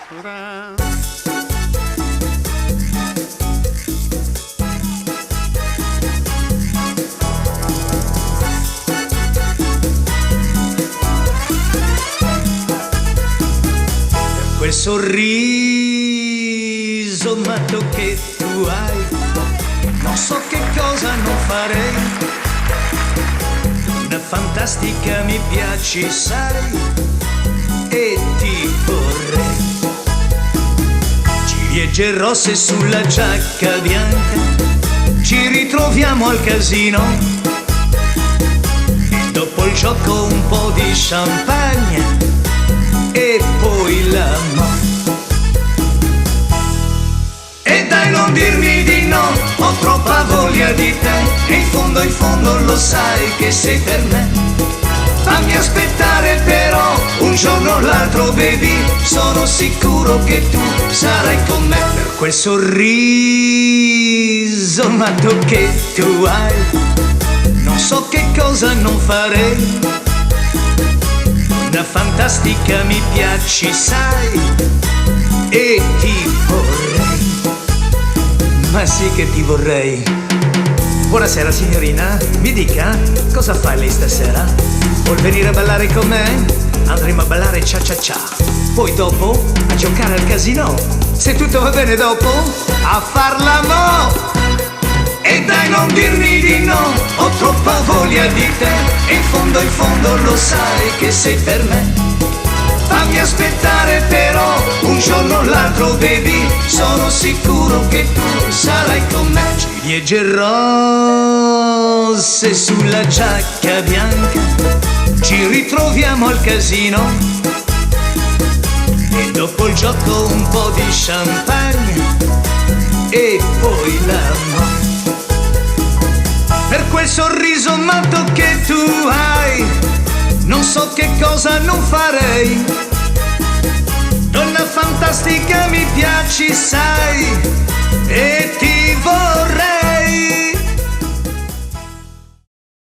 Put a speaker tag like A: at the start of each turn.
A: Quel sorriso matto che tu hai, non so che cosa non farei. Una fantastica mi piaci, sai, e ti vorrei. Ciliegie rosse sulla giacca bianca, ci ritroviamo al casino. E dopo il gioco un po' di champagne e poi l'amore. E dai, non dirmi di no, ho troppa voglia di te. E in fondo lo sai che sei per me. Fammi aspettare però, un giorno o l'altro baby, sono sicuro che tu sarai con me. Per quel sorriso matto che tu hai, non so che cosa non farei. Una fantastica mi piaci, sai, e ti vorrei. Ma sì che ti vorrei. Buonasera signorina, mi dica, cosa fai lei stasera? Vuol venire a ballare con me? Andremo a ballare cia cia cia. Poi dopo a giocare al casino. Se tutto va bene dopo, a far l'amore. E dai, non dirmi di no, ho troppa voglia di te. E in fondo lo sai che sei per me. Fammi aspettare però, un giorno o l'altro baby, sono sicuro che tu sarai con me. Ciliegie rosse sulla giacca bianca, ci ritroviamo al casino. E dopo il gioco un po' di champagne e poi l'amore. Per quel sorriso matto che tu hai, non so che cosa non farei. Donna fantastica mi piaci, sai.